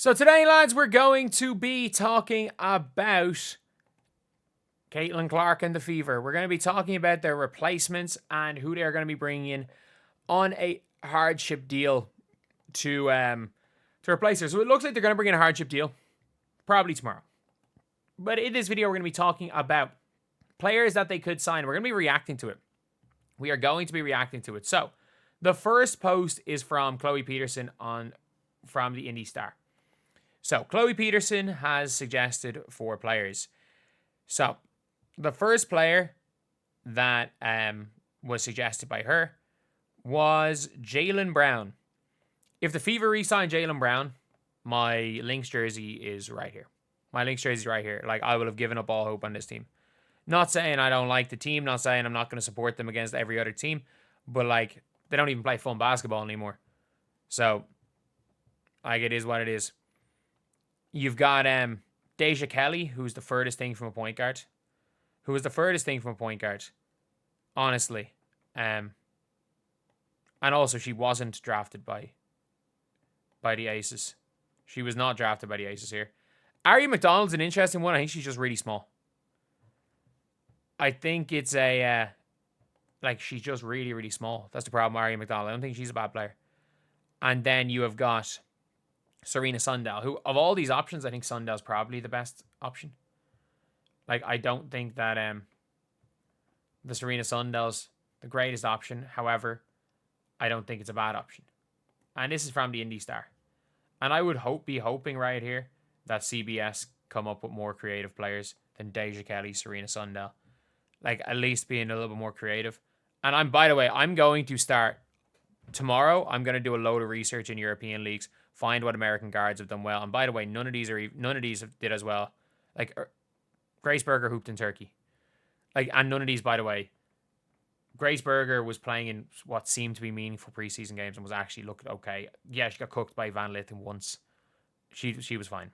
So today, lads, we're going to be talking about Caitlin Clark and the Fever. We're going to be talking about their replacements and who they're going to be bringing in on a hardship deal to replace her. So it looks like they're going to bring in a hardship deal probably tomorrow. But in this video, we're going to be talking about players that they could sign. We're going to be reacting to it. We are going to be reacting to it. So the first post is from Chloe Peterson from the Indy Star. So, Chloe Peterson has suggested 4 players. So, the first player that was suggested by her was Jaelyn Brown. If the Fever re-sign Jaelyn Brown, my Lynx jersey is right here. My Lynx jersey is right here. Like, I will have given up all hope on this team. Not saying I don't like the team, not saying I'm not going to support them against every other team, but, like, they don't even play fun basketball anymore. So, like, it is what it is. You've got Deja Kelly, who's the furthest thing from a point guard. Honestly. And also, she wasn't drafted by the Aces. She was not drafted by the Aces here. Ariel McDonald's an interesting one. I think she's just really small. I think it's she's just really, really small. That's the problem with Ariel McDonald. I don't think she's a bad player. And then you have got Serena Sundell, who, of all these options, I think Sundell's probably the best option. Like, I don't think that the Serena Sundell's the greatest option. However, I don't think it's a bad option. And this is from the Indy Star. And I would be hoping right here that CBS come up with more creative players than Deja Kelly, Serena Sundell. Like, at least being a little bit more creative. And by the way, I'm going to start tomorrow. I'm going to do a load of research in European leagues, find what American guards have done well. And by the way, none of these did as well. Like, Grace Berger hooped in Turkey. Like, and none of these, by the way, Grace Berger was playing in what seemed to be meaningful preseason games and was actually looking okay. Yeah, she got cooked by Van Litten once. She was fine.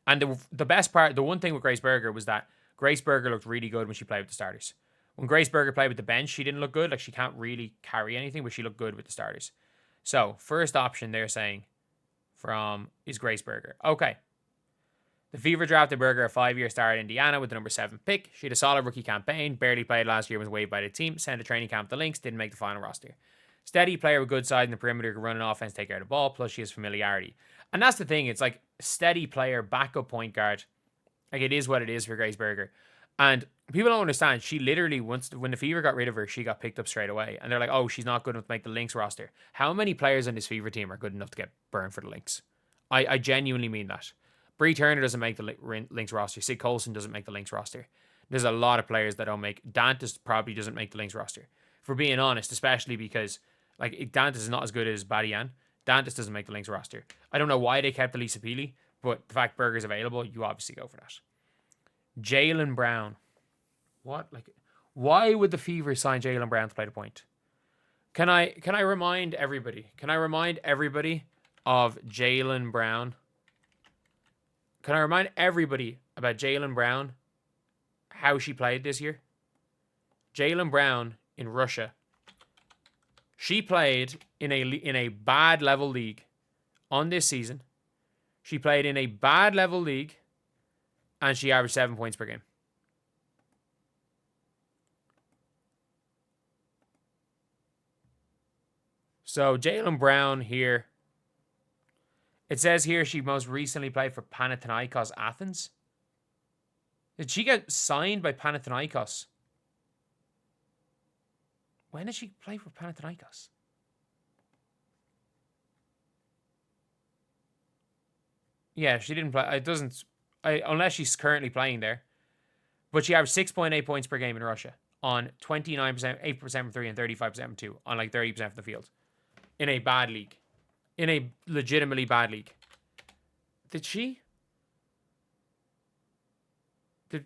And the best part, the one thing with Grace Berger was that Grace Berger looked really good when she played with the starters. When Grace Berger played with the bench, she didn't look good. Like, she can't really carry anything, but she looked good with the starters. So, first option they're saying is Grace Berger. Okay. The Fever drafted Berger, a 5-year star at Indiana with the number 7 pick. She had a solid rookie campaign, barely played last year, was waived by the team, sent to training camp to Lynx, didn't make the final roster. Steady player with good side in the perimeter, could run an offense, take out the ball, plus she has familiarity. And that's the thing, it's like steady player, backup point guard. Like, it is what it is for Grace Berger. And people don't understand, she literally, when the Fever got rid of her, she got picked up straight away. And they're like, oh, she's not good enough to make the Lynx roster. How many players on this Fever team are good enough to get burned for the Lynx? I genuinely mean that. Bree Turner doesn't make the Lynx roster. Sid Colson doesn't make the Lynx roster. There's a lot of players that don't make. Dantas probably doesn't make the Lynx roster. For being honest, especially because, like, Dantas is not as good as Badian. Dantas doesn't make the Lynx roster. I don't know why they kept Elisa Peely, but the fact Berger's available, you obviously go for that. Jaelyn Brown. What? Like, why would the Fever sign Jaelyn Brown to play the point? Can I remind everybody? Can I remind everybody of Jaelyn Brown? Can I remind everybody about Jaelyn Brown, how she played this year? Jaelyn Brown in Russia. She played in a bad level league on this season. She played in a bad level league, and she averaged 7 points per game. So Jaelyn Brown here. It says here she most recently played for Panathinaikos Athens. Did she get signed by Panathinaikos? When did she play for Panathinaikos? Yeah, she didn't play. It doesn't. Unless she's currently playing there. But she averaged 6.8 points per game in Russia on 29%, 8% from 3, and 35% from 2 on like 30% from the field. In a bad league. In a legitimately bad league. Did she play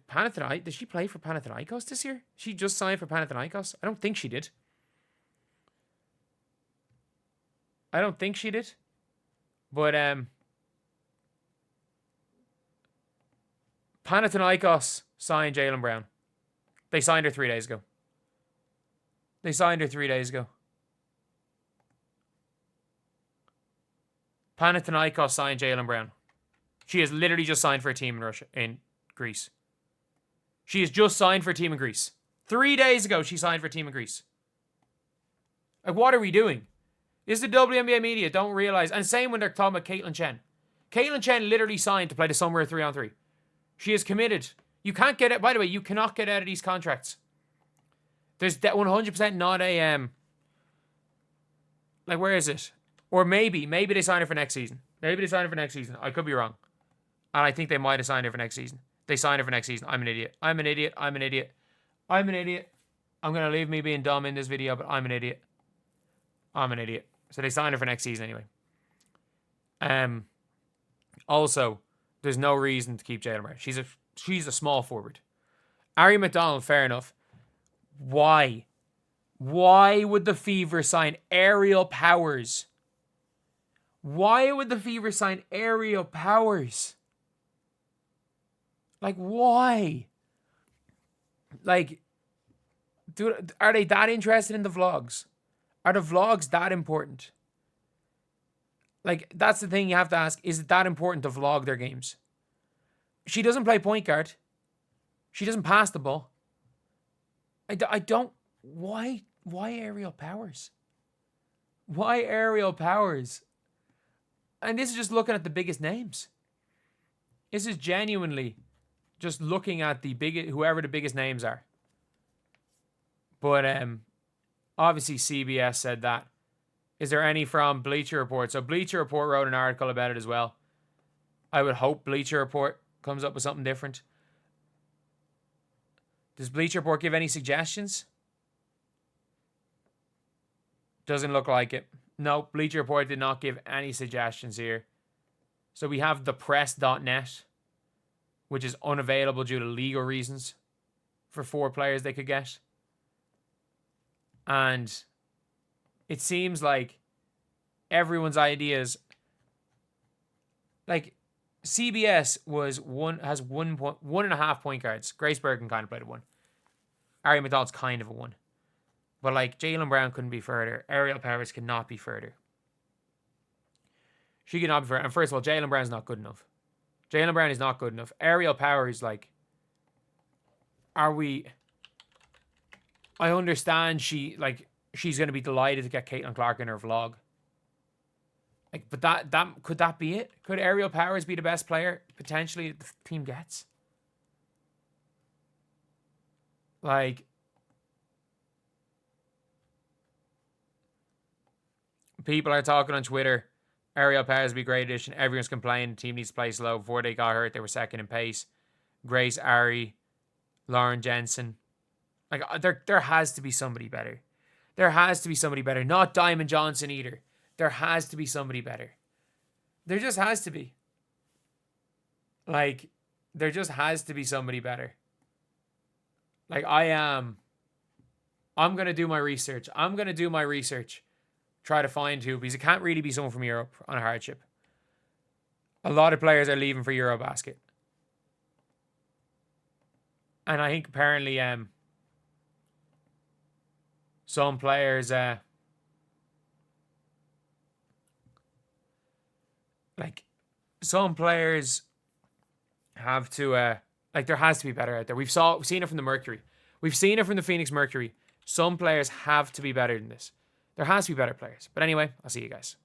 for Panathinaikos this year? She just signed for Panathinaikos? I don't think she did. But Panathinaikos signed Jaelyn Brown. They signed her 3 days ago. Panathinaikos signed Jaelyn Brown. She has literally just signed for a team in Russia, in Greece. She has just signed for a team in Greece. 3 days ago, she signed for a team in Greece. Like, what are we doing? Is the WNBA media don't realize? And same when they're talking about Caitlin Chen. Caitlin Chen literally signed to play the summer 3-on-3. She is committed. You can't get it. By the way, you cannot get out of these contracts. There's 100% not a like, where is it? Or maybe they sign her for next season. Maybe they sign her for next season. I could be wrong. And I think they might have signed her for next season. They signed her for next season. I'm an idiot. I'm an idiot. I'm an idiot. I'm an idiot. I'm going to leave me being dumb in this video, but I'm an idiot. I'm an idiot. So they signed her for next season anyway. Also, there's no reason to keep Jaelyn Brown. She's a small forward. Ari McDonald, fair enough. Why? Why would the Fever sign Ariel Powers? Why would the Fever sign Ariel Powers? Like, why? Like, dude, are they that interested in the vlogs? Are the vlogs that important? Like, that's the thing you have to ask. Is it that important to vlog their games? She doesn't play point guard. She doesn't pass the ball. I don't... Why Ariel Powers? Why Ariel Powers? And this is just looking at the biggest names. This is genuinely just looking at whoever the biggest names are. But obviously CBS said that. Is there any from Bleacher Report? So Bleacher Report wrote an article about it as well. I would hope Bleacher Report comes up with something different. Does Bleacher Report give any suggestions? Doesn't look like it. No, Bleacher Report did not give any suggestions here. So we have thepress.net, which is unavailable due to legal reasons for 4 players they could get. And it seems like everyone's ideas, like CBS has 1.5 point guards. Grace Bergen kind of played a 1. Ari McDonald's kind of a 1. But like Jaelyn Brown couldn't be further. Ariel Powers cannot be further. She cannot be further. And first of all, Jaelyn Brown's not good enough. Jaelyn Brown is not good enough. Ariel Powers, like, I understand she's going to be delighted to get Caitlin Clark in her vlog. Like, but that could that be it? Could Ariel Powers be the best player potentially the team gets? Like, people are talking on Twitter. Ariel Powers would be a great addition. Everyone's complaining the team needs to play slow. Before they got hurt, they were second in pace. Grace, Ari, Lauren Jensen. Like, there has to be somebody better. There has to be somebody better. Not Diamond Johnson either. There has to be somebody better. There just has to be. Like, there just has to be somebody better. Like, I'm going to do my research. Try to find who, because it can't really be someone from Europe on a hardship. A lot of players are leaving for Eurobasket. And I think apparently some players have to there has to be better out there. We've seen it from the Mercury. We've seen it from the Phoenix Mercury. Some players have to be better than this. There has to be better players. But anyway, I'll see you guys.